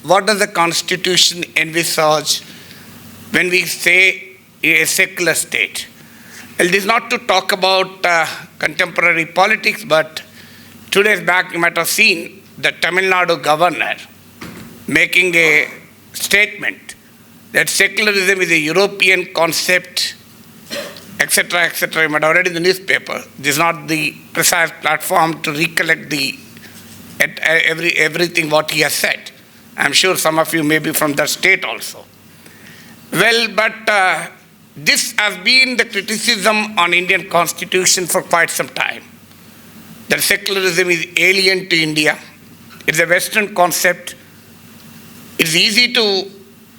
what does the Constitution envisage when we say a secular state? Well, this is not to talk about contemporary politics, but 2 days back you might have seen the Tamil Nadu Governor making a statement that secularism is a European concept, etc., etc. You might have read in the newspaper. This is not the precise platform to recollect everything what he has said. I'm sure some of you may be from that state also. Well, but this has been the criticism on Indian Constitution for quite some time. That secularism is alien to India. It's a Western concept. It's easy to,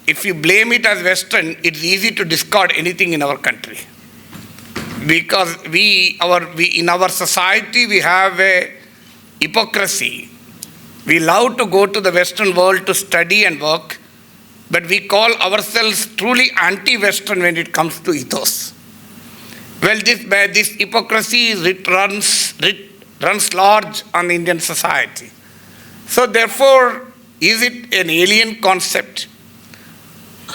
if you blame it as Western, it's easy to discard anything in our country. Because in our society, we have a hypocrisy. We love to go to the Western world to study and work, but we call ourselves truly anti-Western when it comes to ethos. Well, this hypocrisy runs large on the Indian society. So therefore, is it an alien concept?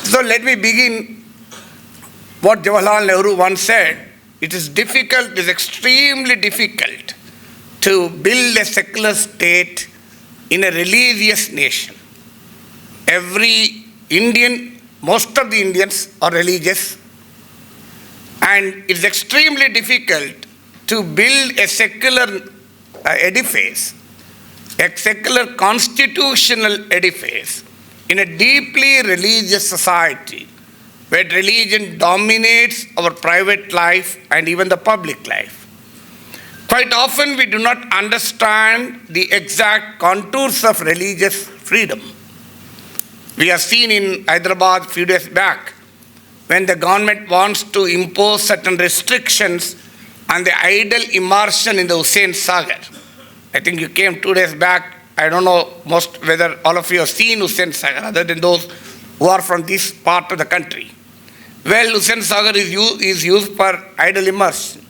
So let me begin what Jawaharlal Nehru once said. It is difficult, it is extremely difficult to build a secular state in a religious nation. Every Indian, most of the Indians are religious, and it's extremely difficult to build a secular edifice, a secular constitutional edifice in a deeply religious society where religion dominates our private life and even the public life. Quite often we do not understand the exact contours of religious freedom. We have seen in Hyderabad a few days back when the government wants to impose certain restrictions on the idol immersion in the Hussain Sagar. I think you came 2 days back. I don't know whether all of you have seen Hussain Sagar other than those who are from this part of the country. Well, Hussain Sagar is used for idol immersion.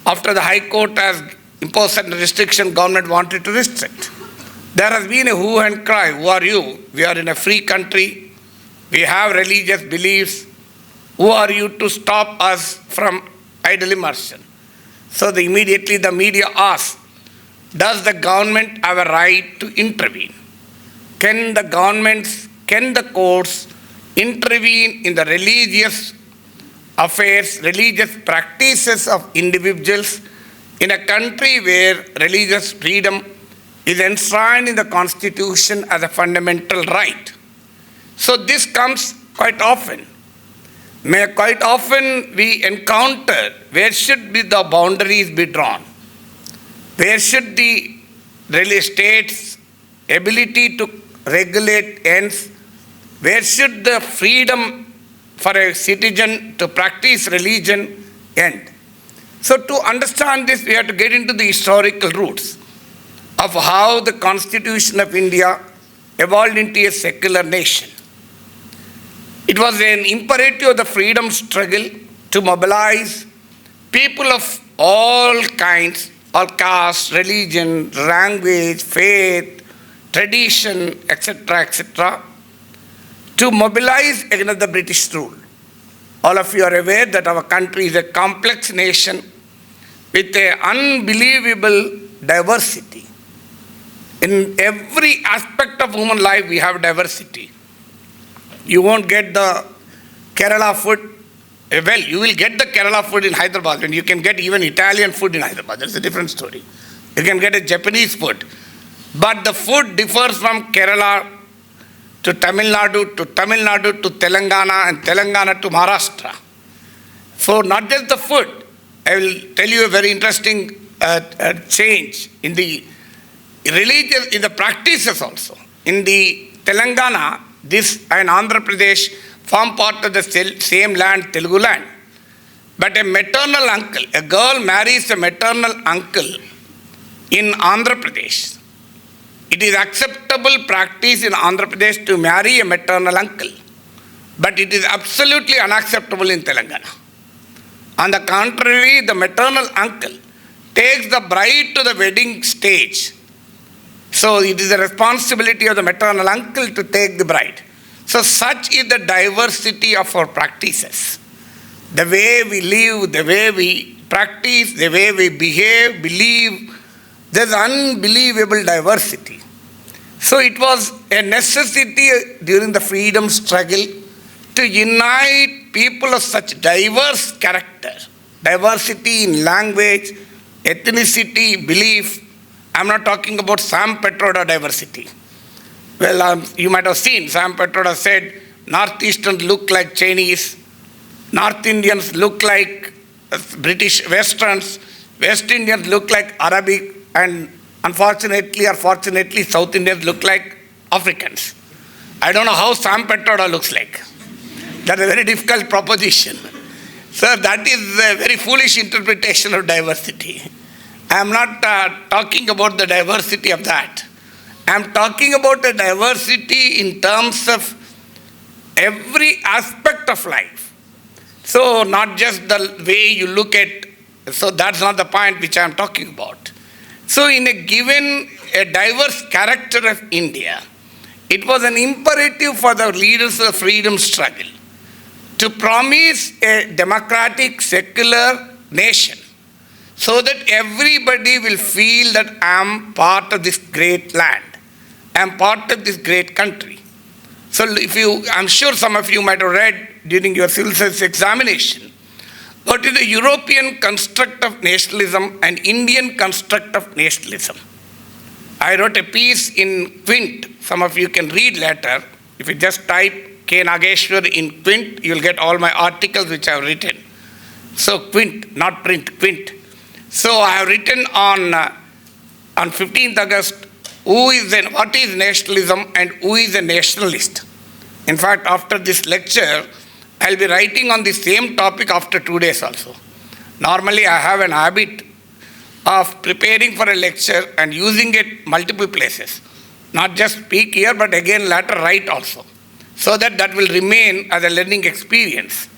After the High Court has imposed certain restriction, government wanted to restrict. There has been a hue and cry. Who are you? We are in a free country. We have religious beliefs. Who are you to stop us from idol immersion? So immediately the media asks, does the government have a right to intervene? Can the courts intervene in the religious affairs, religious practices of individuals in a country where religious freedom is enshrined in the Constitution as a fundamental right? So this comes quite often. Quite often we encounter where should be the boundaries be drawn? Where should the state's ability to regulate ends? Where should the freedom for a citizen to practice religion end? So to understand this, we have to get into the historical roots of how the Constitution of India evolved into a secular nation. It was an imperative of the freedom struggle to mobilize people of all kinds, all castes, religion, language, faith, tradition, etc., etc., to mobilize against the British rule. All of you are aware that our country is a complex nation with an unbelievable diversity. In every aspect of human life, we have diversity. You won't get the Kerala food. Well, you will get the Kerala food in Hyderabad, and you can get even Italian food in Hyderabad. That's a different story. You can get a Japanese food. But the food differs from Kerala to Tamil Nadu to Telangana, and Telangana to Maharashtra. So not just the food. I will tell you a very interesting change in the religious, in the practices also. In the Telangana, this and Andhra Pradesh form part of the same land, Telugu land. But a maternal uncle, a girl marries a maternal uncle in Andhra Pradesh. It is acceptable practice in Andhra Pradesh to marry a maternal uncle, but it is absolutely unacceptable in Telangana. On the contrary, the maternal uncle takes the bride to the wedding stage So it is the responsibility of the maternal uncle to take the bride. So such is the diversity of our practices. The way we live, the way we practice, the way we behave, believe, there's unbelievable diversity. So it was a necessity during the freedom struggle to unite people of such diverse character, diversity in language, ethnicity, belief. I'm not talking about Sam Petroda diversity. Well, you might have seen Sam Petroda said, Northeasterners look like Chinese, North Indians look like British Westerns, West Indians look like Arabic, and unfortunately or fortunately, South Indians look like Africans. I don't know how Sam Petroda looks like. That's a very difficult proposition. So that is a very foolish interpretation of diversity. I am not talking about the diversity of that. I am talking about the diversity in terms of every aspect of life. So not just the way you look at, so that's not the point which I am talking about. So in a given, a diverse character of India, it was an imperative for the leaders of the freedom struggle to promise a democratic, secular nation so that everybody will feel that I am part of this great land, I am part of this great country. So I'm sure some of you might have read during your civil service examination, what is the European construct of nationalism and Indian construct of nationalism? I wrote a piece in Quint. Some of you can read later. If you just type K Nageshwar in Quint, you'll get all my articles which I have written. So Quint, not print, Quint. So I have written on 15th August, what is nationalism and who is a nationalist. In fact, after this lecture, I'll be writing on the same topic after 2 days also. Normally, I have an habit of preparing for a lecture and using it multiple places. Not just speak here, but again later write also. So that will remain as a learning experience.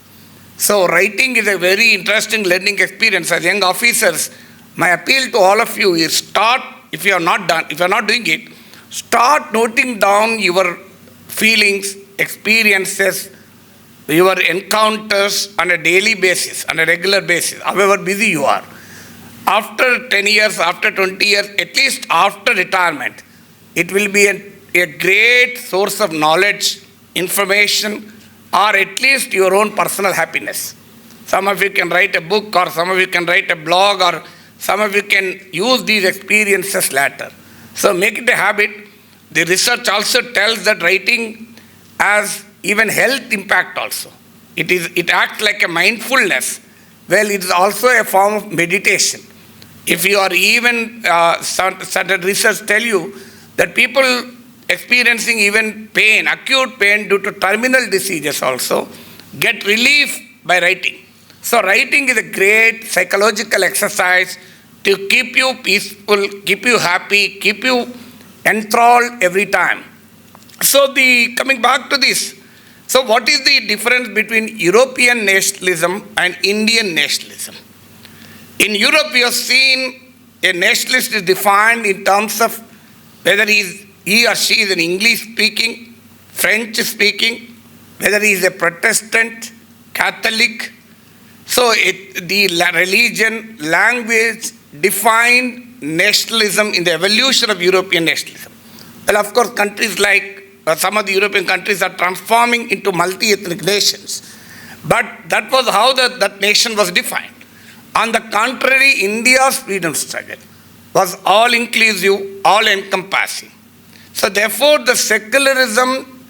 So writing is a very interesting learning experience. As young officers, my appeal to all of you is start, if you are not doing it, start noting down your feelings, experiences, your encounters on a daily basis, on a regular basis, however busy you are. After 10 years, after 20 years, at least after retirement, it will be a great source of knowledge, information, or at least your own personal happiness. Some of you can write a book, or some of you can write a blog, or some of you can use these experiences later. So make it a habit. The research also tells that writing has even health impact also. It acts like a mindfulness. Well, it is also a form of meditation. If you are even, certain research tell you that people experiencing even pain, acute pain due to terminal diseases also, get relief by writing. So writing is a great psychological exercise to keep you peaceful, keep you happy, keep you enthralled every time. So coming back to this, so what is the difference between European nationalism and Indian nationalism? In Europe, we have seen a nationalist is defined in terms of whether he or she is an English-speaking, French-speaking, whether he is a Protestant, Catholic. So the religion, language defined nationalism in the evolution of European nationalism. Well, of course, countries like some of the European countries are transforming into multi-ethnic nations. But that was how that nation was defined. On the contrary, India's freedom struggle was all-inclusive, all-encompassing. So therefore, the secularism,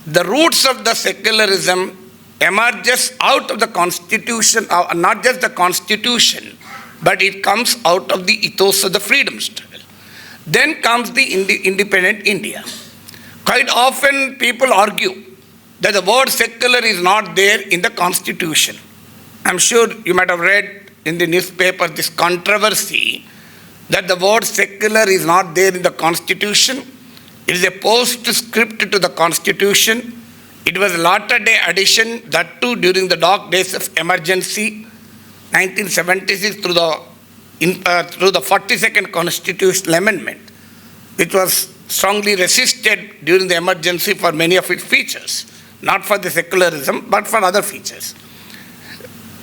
the roots of the secularism emerges out of the constitution, not just the constitution, but it comes out of the ethos of the freedom struggle. Then comes the independent India. Quite often people argue that the word secular is not there in the constitution. I'm sure you might have read in the newspaper this controversy that the word secular is not there in the constitution. It is a postscript to the constitution. It was a latter-day addition, that too during the dark days of emergency, 1976 through the 42nd constitutional amendment. which was strongly resisted during the emergency for many of its features, not for the secularism, but for other features.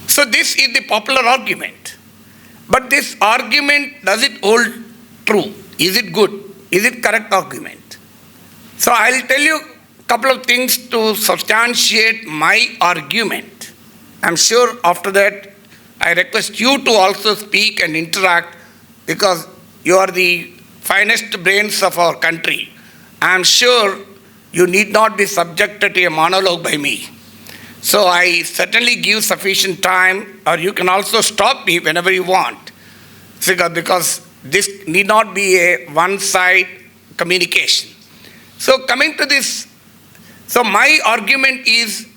So this is the popular argument. But this argument, does it hold true? Is it good? Is it correct argument? So I'll tell you a couple of things to substantiate my argument. I'm sure after that I request you to also speak and interact, because you are the finest brains of our country. I'm sure you need not be subjected to a monologue by me. So I certainly give sufficient time, or you can also stop me whenever you want, because this need not be a one-side communication. So coming to this, so my argument is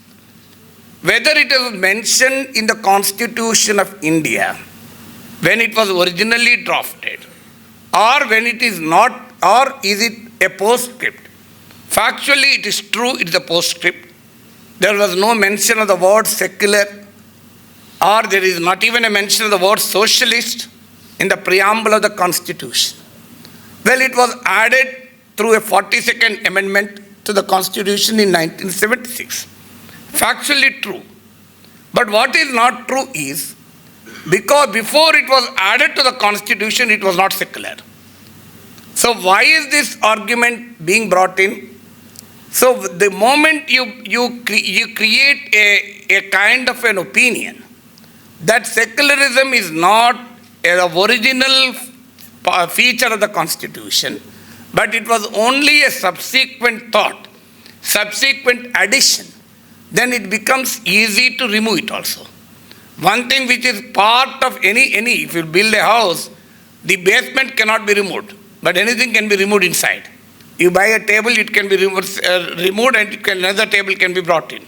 whether it is mentioned in the Constitution of India when it was originally drafted, or when it is not, or is it a postscript. Factually, it is true, it is a postscript. There was no mention of the word secular, or there is not even a mention of the word socialist in the preamble of the Constitution. Well, it was added through a 42nd amendment to the Constitution in 1976. Factually true. But what is not true is, because before it was added to the Constitution, it was not secular. So why is this argument being brought in? So the moment you create a kind of an opinion that secularism is not an original feature of the Constitution, but it was only a subsequent thought, subsequent addition, then it becomes easy to remove it also. One thing which is part of any, if you build a house, the basement cannot be removed, but anything can be removed inside. You buy a table, it can be removed and another table can be brought in.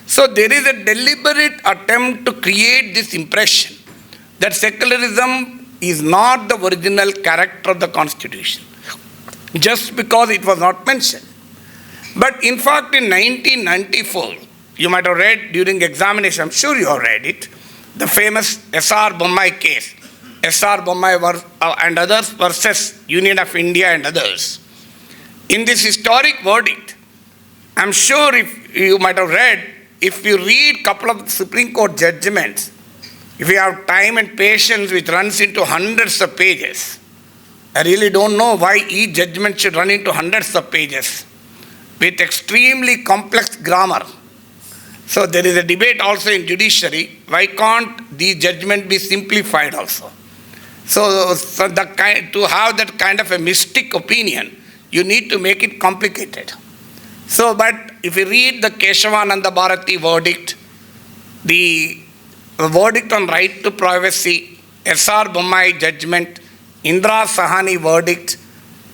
So there is a deliberate attempt to create this impression that secularism is not the original character of the Constitution, just because it was not mentioned. But in fact, in 1994, you might have read during examination, I'm sure you have read it, the famous S.R. Bommai case, S.R. Bommai and others versus Union of India and others. In this historic verdict, I'm sure if you might have read, if you read a couple of Supreme Court judgments, if you have time and patience, which runs into hundreds of pages, I really don't know why each judgment should run into hundreds of pages with extremely complex grammar. So there is a debate also in judiciary, why can't these judgments be simplified also? So to have that kind of a mystic opinion, you need to make it complicated. So, but if you read the Keshavananda Bharati verdict, the verdict on right to privacy, S.R. Bommai judgment, Indira Sahani verdict,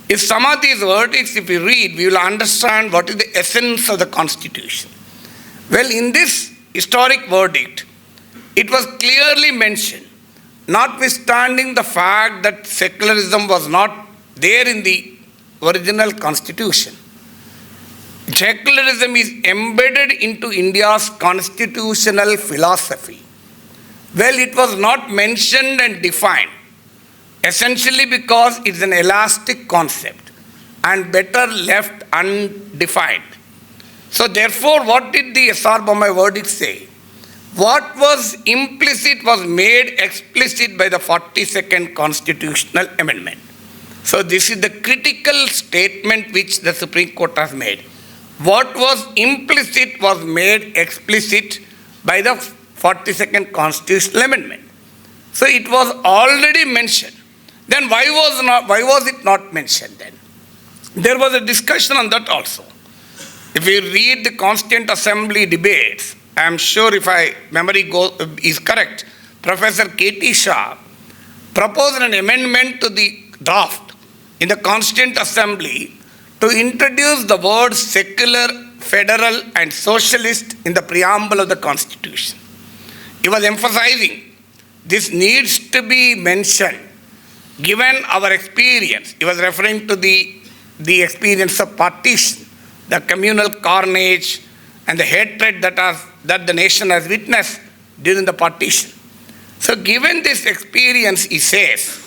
if some of these verdicts, if you read, we will understand what is the essence of the Constitution. Well, in this historic verdict, it was clearly mentioned, notwithstanding the fact that secularism was not there in the original Constitution. Secularism is embedded into India's constitutional philosophy. Well, it was not mentioned and defined, essentially because it's an elastic concept and better left undefined. So therefore, what did the S.R. Bommai verdict say? What was implicit was made explicit by the 42nd Constitutional Amendment. So this is the critical statement which the Supreme Court has made. What was implicit was made explicit by the 42nd Constitutional Amendment. So it was already mentioned. Then why was it not mentioned then? There was a discussion on that also. If you read the Constituent Assembly debates, I am sure if my memory is correct, Professor K.T. Shah proposed an amendment to the draft in the Constituent Assembly to introduce the words secular, federal, and socialist in the preamble of the Constitution. He was emphasizing this needs to be mentioned given our experience. He was referring to the experience of partition, the communal carnage, and the hatred that the nation has witnessed during the partition. So given this experience, he says,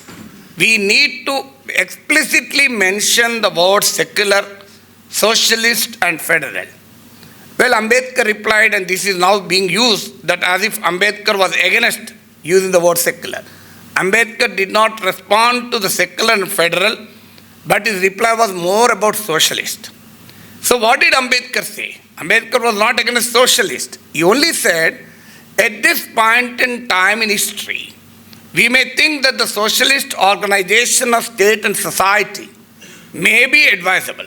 we need to explicitly mention the words secular, socialist and federal. Well, Ambedkar replied, and this is now being used, that as if Ambedkar was against using the word secular. Ambedkar did not respond to the secular and federal, but his reply was more about socialist. So what did Ambedkar say? Ambedkar was not against socialist. He only said, at this point in time in history, we may think that the socialist organization of state and society may be advisable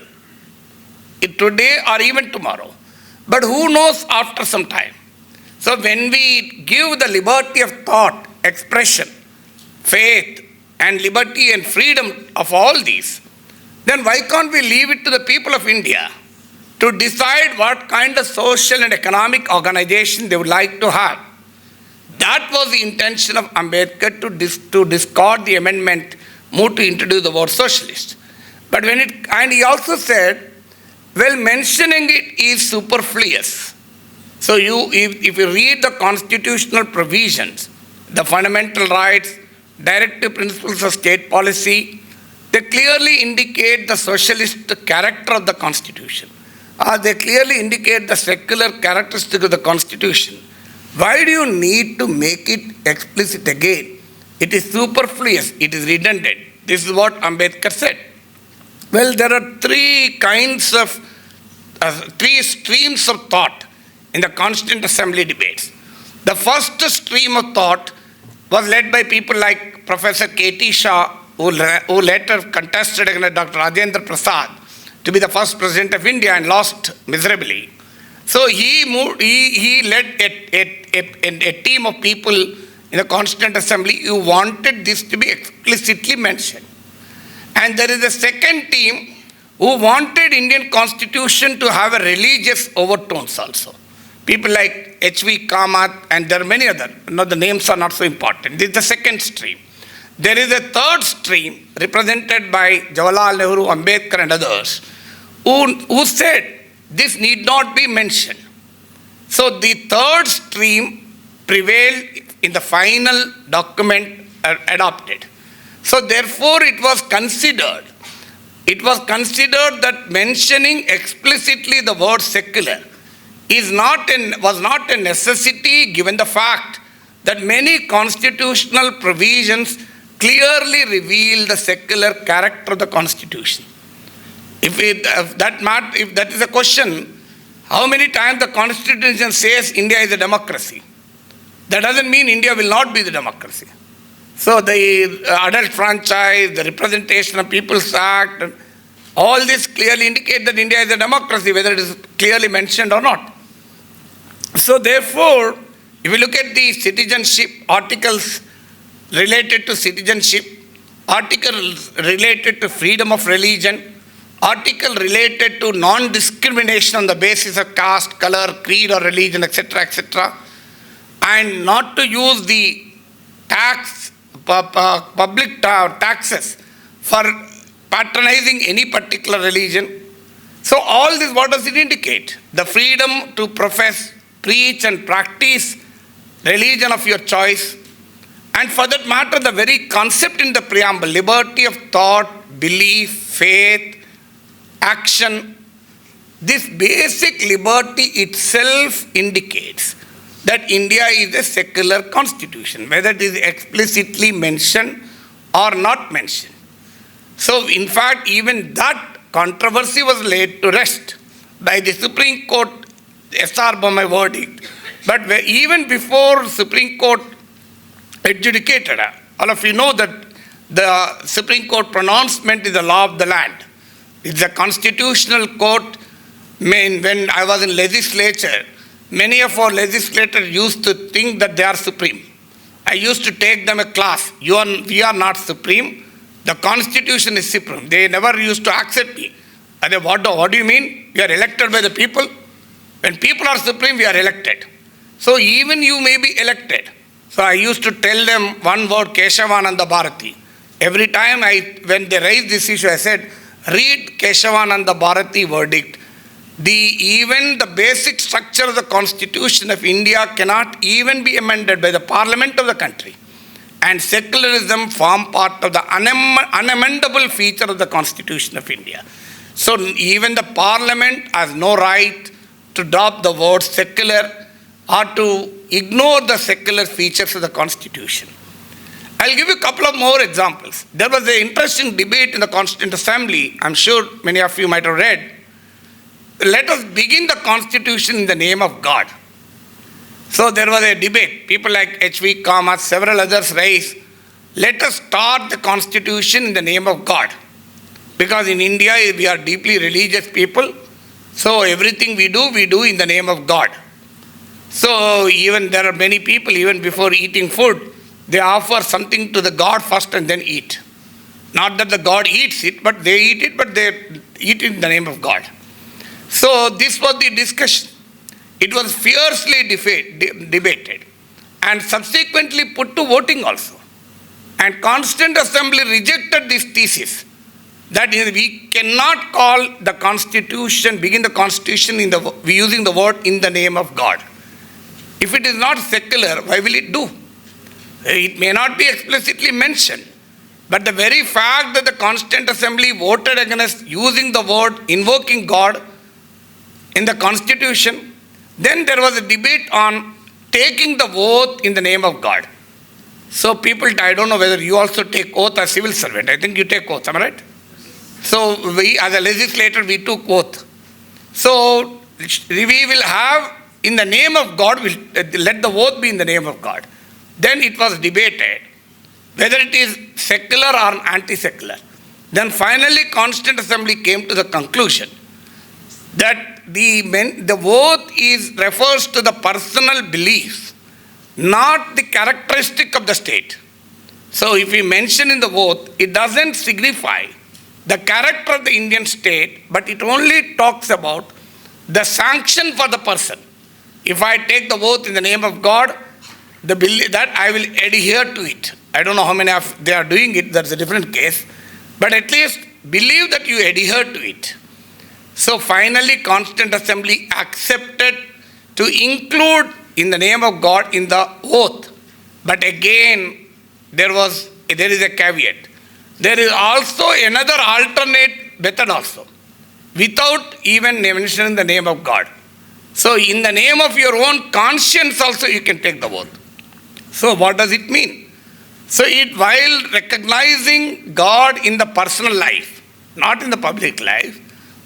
today or even tomorrow. But who knows after some time? So when we give the liberty of thought, expression, faith, and liberty and freedom of all these, then why can't we leave it to the people of India to decide what kind of social and economic organization they would like to have? That was the intention of Ambedkar to discard the amendment, move to introduce the word socialist. But and he also said, well, mentioning it is superfluous. So if you read the constitutional provisions, the fundamental rights, directive principles of state policy, they clearly indicate the socialist character of the Constitution. They clearly indicate the secular characteristic of the Constitution. Why do you need to make it explicit again? It is superfluous, it is redundant. This is what Ambedkar said. Well, there are three streams of thought in the Constituent Assembly debates. The first stream of thought was led by people like Professor K. Shah, who later contested against Dr. Rajendra Prasad to be the first president of India and lost miserably. So he led a team of people in the Constituent Assembly who wanted this to be explicitly mentioned. And there is a second team who wanted Indian Constitution to have a religious overtones also. People like H.V. Kamath, and there are many others. No, the names are not so important. This is the second stream. There is a third stream represented by Jawaharlal Nehru, Ambedkar and others who said this need not be mentioned. So the third stream prevailed in the final document adopted. So therefore it was considered that mentioning explicitly the word secular was not a necessity, given the fact that many constitutional provisions clearly reveal the secular character of the Constitution. If that is a question, how many times the Constitution says India is a democracy? That doesn't mean India will not be the democracy. So the adult franchise, the Representation of People's Act, all this clearly indicate that India is a democracy, whether it is clearly mentioned or not. So therefore, if you look at the citizenship articles related to citizenship, articles related to freedom of religion, article related to non-discrimination on the basis of caste, color, creed or religion, etc., and not to use the public taxes for patronizing any particular religion. So all this, what does it indicate? The freedom to profess, preach and practice religion of your choice. And for that matter, the very concept in the preamble, liberty of thought, belief, faith, action, this basic liberty itself indicates that India is a secular constitution, whether it is explicitly mentioned or not mentioned. So in fact, even that controversy was laid to rest by the Supreme Court S.R. Bommai verdict. But even before Supreme Court adjudicated, all of you know that the Supreme Court pronouncement is the law of the land. It's a constitutional court. When I was in legislature, many of our legislators used to think that they are supreme. I used to take them a class. We are not supreme. The Constitution is supreme. They never used to accept me. What do you mean? We are elected by the people. When people are supreme, we are elected. So even you may be elected. So I used to tell them one word, Keshavananda Bharati. Every time when they raised this issue, I said, read Keshavananda Bharati verdict. Even the basic structure of the Constitution of India cannot even be amended by the Parliament of the country. and secularism form part of the unamendable feature of the Constitution of India. So even the Parliament has no right to drop the word secular or to ignore the secular features of the Constitution. I'll give you a couple of more examples. There was an interesting debate in the Constituent Assembly. I'm sure many of you might have read. Let us begin the Constitution in the name of God. So there was a debate. People like H.V. Kamath, several others raised, let us start the Constitution in the name of God. Because in India, we are deeply religious people. So everything we do in the name of God. So even there are many people, even before eating food, they offer something to the God first and then eat. Not that the God eats it, but they eat it, but they eat it in the name of God. So this was the discussion. It was fiercely debated and subsequently put to voting also. And Constituent Assembly rejected this thesis that we cannot call the Constitution, begin the Constitution using the word in the name of God. If it is not secular, why will it do? It may not be explicitly mentioned, but the very fact that the Constituent Assembly voted against using the word invoking God in the Constitution, then there was a debate on taking the oath in the name of God. So people, I don't know whether you also take oath as civil servant. I think you take oath, am I right? So we, as a legislator, we took oath. So we will have, in the name of God, let the oath be in the name of God. Then it was debated whether it is secular or anti-secular. Then finally Constituent Assembly came to the conclusion that the oath refers to the personal beliefs, not the characteristic of the state. So if we mention in the oath, it doesn't signify the character of the Indian state, but it only talks about the sanction for the person. If I take the oath in the name of God, that I will adhere to it. I don't know how many of they are doing it, that's a different case. But at least believe that you adhere to it. So finally, Constituent Assembly accepted to include in the name of God in the oath. But again, there is a caveat. There is also another alternate method also, without even mentioning the name of God. So in the name of your own conscience also you can take the oath. So what does it mean? So while recognizing God in the personal life, not in the public life,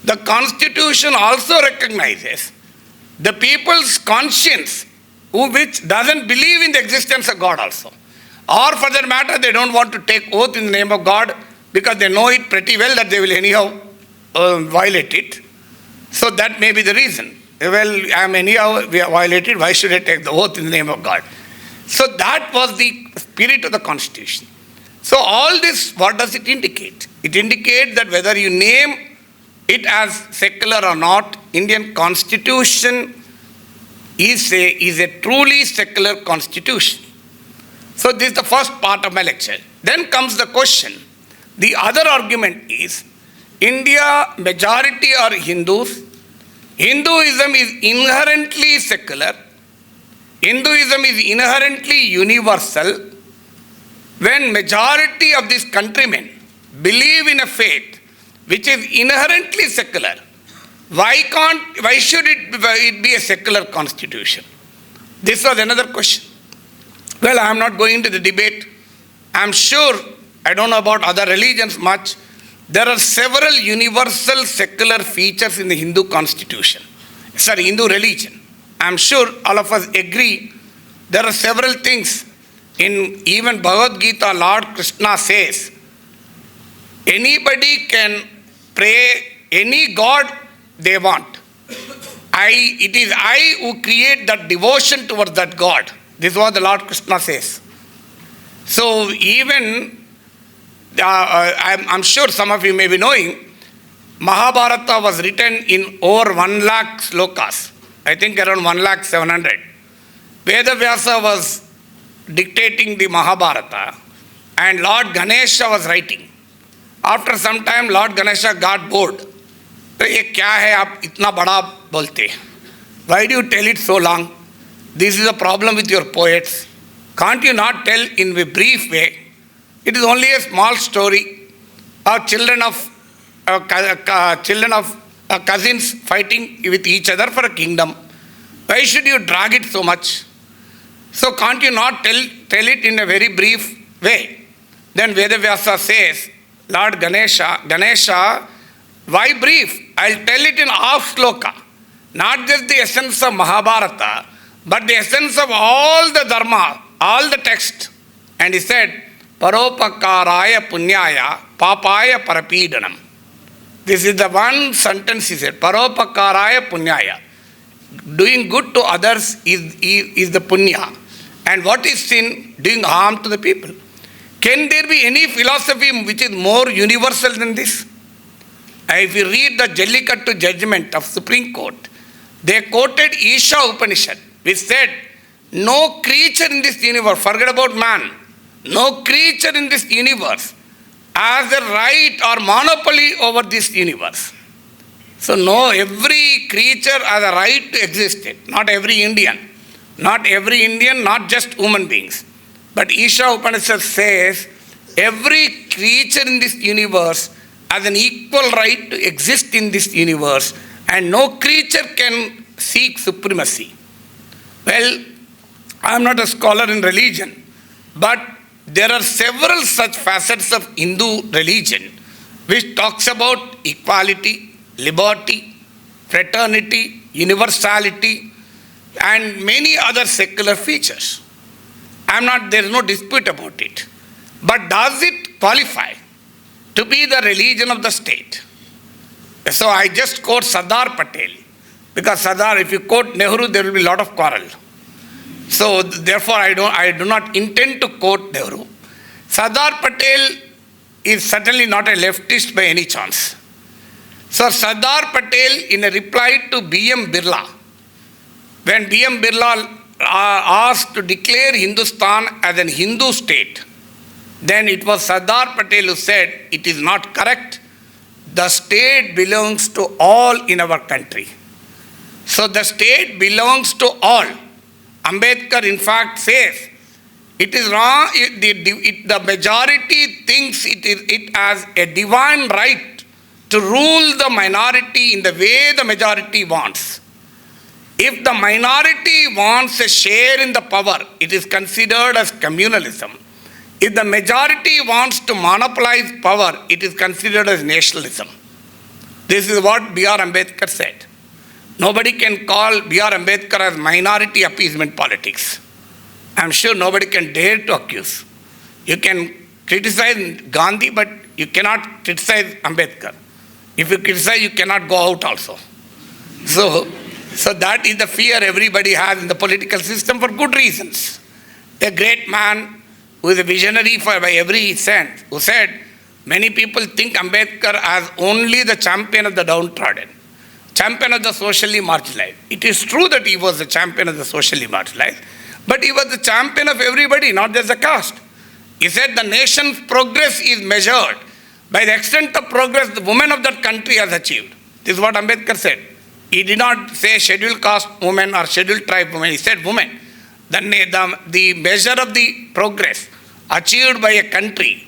the Constitution also recognizes the people's conscience, which doesn't believe in the existence of God also. Or for that matter, they don't want to take oath in the name of God because they know it pretty well that they will anyhow violate it. So that may be the reason. Well, I am anyhow violated, why should I take the oath in the name of God? So that was the spirit of the Constitution. So all this, what does it indicate? It indicates that whether you name it as secular or not, Indian Constitution is a truly secular Constitution. So this is the first part of my lecture. Then comes the question. The other argument is, India majority are Hindus. Hinduism is inherently secular. Hinduism is inherently universal. When majority of these countrymen believe in a faith which is inherently secular, why should it be a secular constitution? This was another question. Well, I am not going into the debate. I am sure, I don't know about other religions much, there are several universal secular features in the Hindu constitution. Sorry, Hindu religion. I am sure all of us agree there are several things. In even Bhagavad Gita, Lord Krishna says, anybody can pray any god they want. It is I who create that devotion towards that god. This is what the Lord Krishna says. So even, I'm sure some of you may be knowing, Mahabharata was written in over 1 lakh slokas. I think around 1,700,000. Vedavyasa was dictating the Mahabharata and Lord Ganesha was writing. After some time, Lord Ganesha got bored. तो ये क्या है आप इतना बड़ा बोलते? Why do you tell it so long? This is a problem with your poets. Can't you not tell in a brief way? It is only a small story of children of cousins fighting with each other for a kingdom. Why should you drag it so much? So can't you not tell it in a very brief way? Then Vedavyasa says, Lord Ganesha, why brief? I'll tell it in half sloka. Not just the essence of Mahabharata, but the essence of all the dharma, all the text. And he said, Paropakaraya punyaya papaya parapidanam. This is the one sentence he said, Paropakaraya punyaya. Doing good to others is the punya. And what is sin? Doing harm to the people. Can there be any philosophy which is more universal than this? If you read the Jallikattu judgment of Supreme Court, they quoted Isha Upanishad, which said, no creature in this universe, forget about man, no creature in this universe has the right or monopoly over this universe. So no, every creature has a right to exist. Not every Indian, not just human beings. But Isha Upanishad says, every creature in this universe has an equal right to exist in this universe, and no creature can seek supremacy. Well, I am not a scholar in religion, but there are several such facets of Hindu religion which talks about equality, liberty, fraternity, universality, and many other secular features. There is no dispute about it. But does it qualify to be the religion of the state? So I just quote Sardar Patel, because Sardar, if you quote Nehru, there will be a lot of quarrel. So therefore I do not intend to quote Nehru. Sardar Patel is certainly not a leftist by any chance. So Sardar Patel, in a reply to B.M. Birla, when B.M. Birla asked to declare Hindustan as an Hindu state, then it was Sardar Patel who said, it is not correct. The state belongs to all in our country. So the state belongs to all. Ambedkar in fact says, it is wrong, the majority thinks it has a divine right to rule the minority in the way the majority wants. If the minority wants a share in the power, it is considered as communalism. If the majority wants to monopolize power, it is considered as nationalism. This is what B.R. Ambedkar said. Nobody can call B.R. Ambedkar as minority appeasement politics. I am sure nobody can dare to accuse. You can criticize Gandhi, but you cannot criticize Ambedkar. If you criticize, you cannot go out also. So that is the fear everybody has in the political system for good reasons. A great man who is a visionary by every sense, who said, many people think Ambedkar as only the champion of the downtrodden, champion of the socially marginalized. It is true that he was the champion of the socially marginalized, but he was the champion of everybody, not just the caste. He said the nation's progress is measured by the extent of progress the women of that country has achieved. This is what Ambedkar said. He did not say scheduled caste women or scheduled tribe women. He said women. The measure of the progress achieved by a country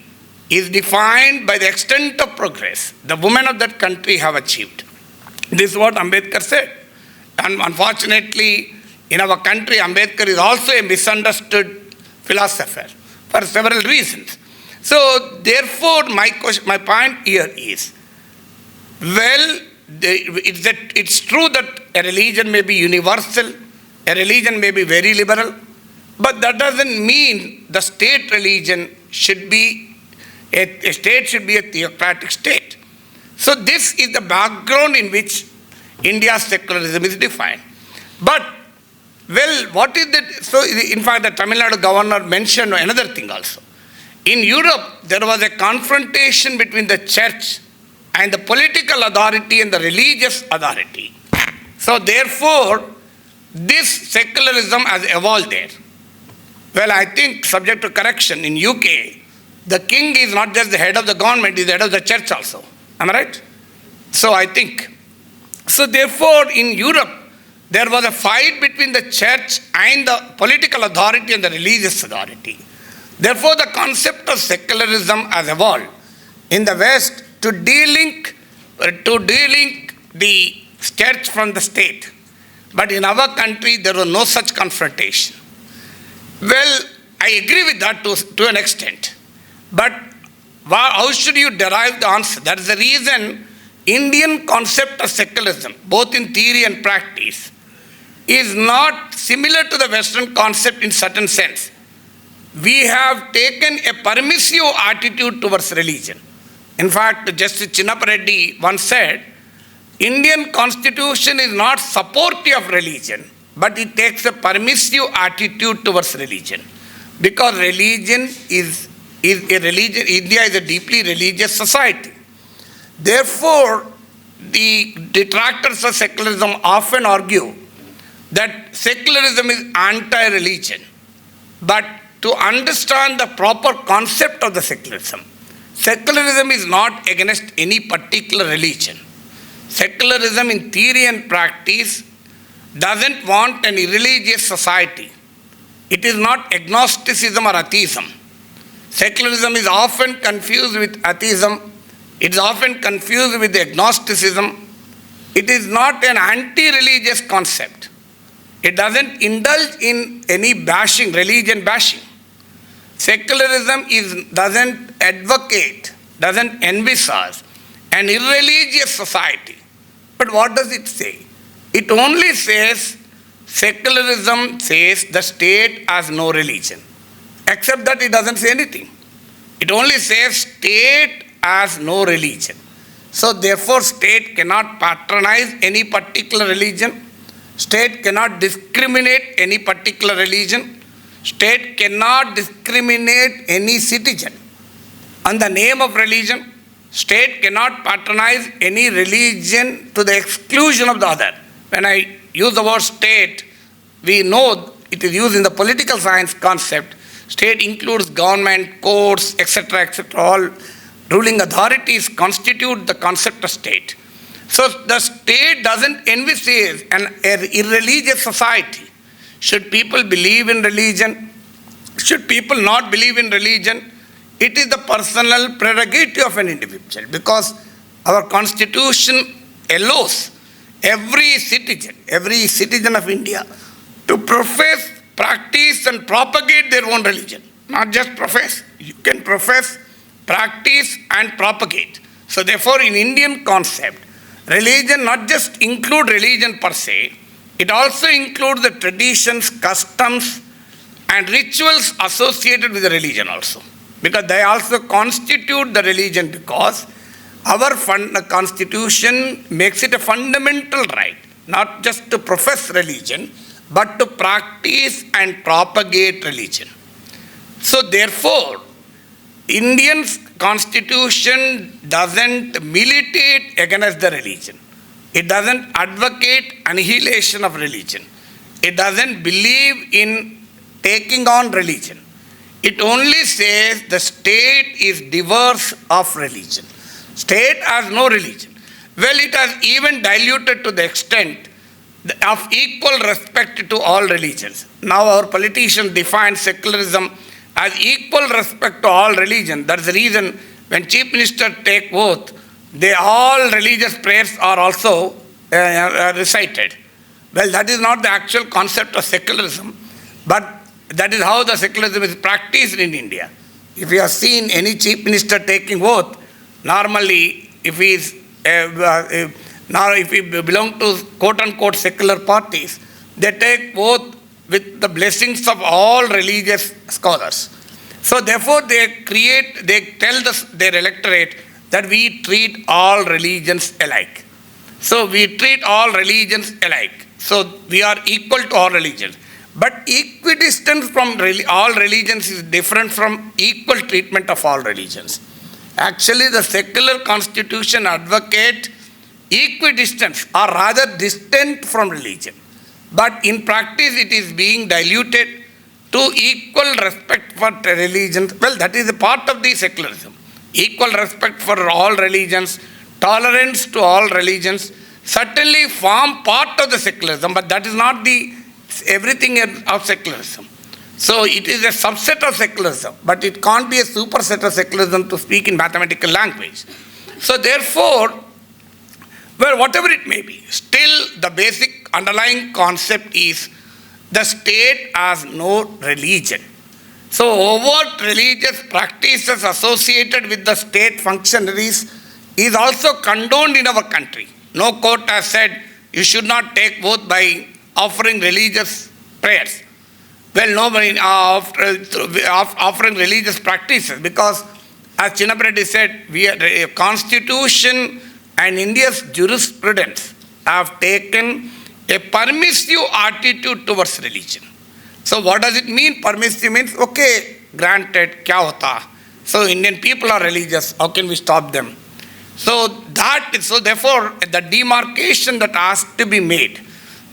is defined by the extent of progress the women of that country have achieved. This is what Ambedkar said. And unfortunately, in our country, Ambedkar is also a misunderstood philosopher for several reasons. So therefore, my point here is, well, it's true that a religion may be universal, a religion may be very liberal, but that doesn't mean the state religion should be, a state should be a theocratic state. So this is the background in which India's secularism is defined. But, well, what is that? So in fact, the Tamil Nadu governor mentioned another thing also. In Europe, there was a confrontation between the church and the political authority and the religious authority. So therefore, this secularism has evolved there. Well, I think, subject to correction, in UK, the king is not just the head of the government, he is the head of the church also. Am I right? So I think, so therefore in Europe, there was a fight between the church and the political authority and the religious authority. Therefore, the concept of secularism has evolved in the West to de-link the church from the state. But in our country, there was no such confrontation. Well, I agree with that to an extent. But how should you derive the answer? That is the reason Indian concept of secularism, both in theory and practice, is not similar to the Western concept in certain sense. We have taken a permissive attitude towards religion. In fact, Justice Chinnappa Reddy once said, Indian constitution is not supportive of religion, but it takes a permissive attitude towards religion. Because religion is a religion, India is a deeply religious society. Therefore, the detractors of secularism often argue that secularism is anti-religion. But to understand the proper concept of the secularism is not against any particular religion. Secularism in theory and practice doesn't want an irreligious society. It is not agnosticism or atheism. Secularism is often confused with atheism. It is often confused with agnosticism. It is not an anti-religious concept. It doesn't indulge in any bashing, religion bashing. Secularism doesn't advocate, doesn't envisage an irreligious society. But what does it say? It only says, secularism says the state has no religion. Except that it doesn't say anything. It only says state has no religion. So therefore state cannot patronize any particular religion. State cannot discriminate any particular religion. State cannot discriminate any citizen. On the name of religion, state cannot patronize any religion to the exclusion of the other. When I use the word state, we know it is used in the political science concept. State includes government, courts, etc., etc. All ruling authorities constitute the concept of state. So the state doesn't envisage an irreligious society. Should people believe in religion? Should people not believe in religion? It is the personal prerogative of an individual, because our constitution allows every citizen of India to profess, practice and propagate their own religion. Not just profess. You can profess, practice and propagate. So therefore in Indian concept, religion not just include religion per se, it also includes the traditions, customs and rituals associated with the religion also. Because they also constitute the religion, because our constitution makes it a fundamental right, not just to profess religion, but to practice and propagate religion. So therefore, Indian constitution doesn't militate against the religion. It doesn't advocate annihilation of religion. It doesn't believe in taking on religion. It only says the state is diverse of religion. State has no religion. Well, it has even diluted to the extent of equal respect to all religions. Now our politicians define secularism as equal respect to all religion. That's the reason when Chief Minister take oath, all religious prayers are also recited. Well, that is not the actual concept of secularism, but that is how the secularism is practiced in India. If you have seen any Chief Minister taking oath, normally if he belong to quote-unquote secular parties, they take oath with the blessings of all religious scholars. So therefore they tell their electorate that we treat all religions alike. So we treat all religions alike. So we are equal to all religions. But equidistance from all religions is different from equal treatment of all religions. Actually, the secular constitution advocates equidistance, or rather distant from religion. But in practice, it is being diluted to equal respect for religions. Well, that is a part of the secularism. Equal respect for all religions, tolerance to all religions, certainly form part of the secularism, but that is not the everything of secularism. So it is a subset of secularism, but it can't be a superset of secularism, to speak in mathematical language. So therefore, well, whatever it may be, still the basic underlying concept is the state has no religion. So overt religious practices associated with the state functionaries is also condoned in our country. No court has said you should not take oath by offering religious prayers. Well, nobody offering religious practices, because as Chinnapreddy said, Constitution and India's jurisprudence have taken a permissive attitude towards religion. So what does it mean? Permissive means, okay, granted, kya hota? So Indian people are religious, how can we stop them? So therefore, the demarcation that has to be made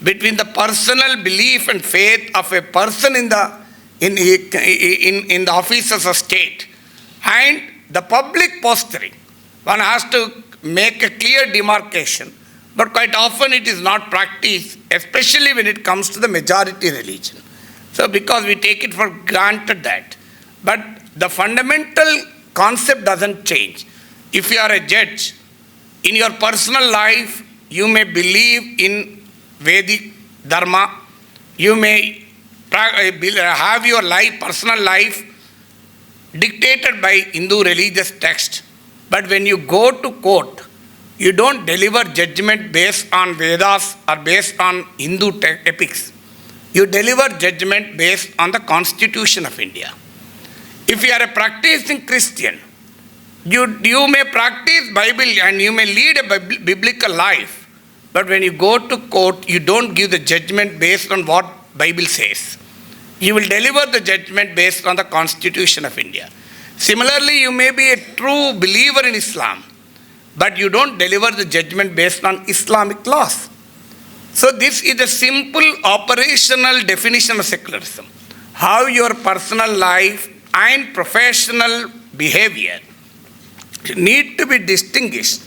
between the personal belief and faith of a person in the offices of state and the public posturing, one has to make a clear demarcation. But quite often it is not practiced, especially when it comes to the majority religion. So because we take it for granted that. But the fundamental concept doesn't change. If you are a judge, in your personal life, you may believe in Vedic Dharma, you may have your personal life dictated by Hindu religious text. But when you go to court, you don't deliver judgment based on Vedas or based on Hindu epics. You deliver judgment based on the Constitution of India. If you are a practicing Christian, you may practice Bible and you may lead a biblical life, but when you go to court, you don't give the judgment based on what Bible says. You will deliver the judgment based on the Constitution of India. Similarly, you may be a true believer in Islam, but you don't deliver the judgment based on Islamic laws. So this is a simple operational definition of secularism. How your personal life and professional behavior need to be distinguished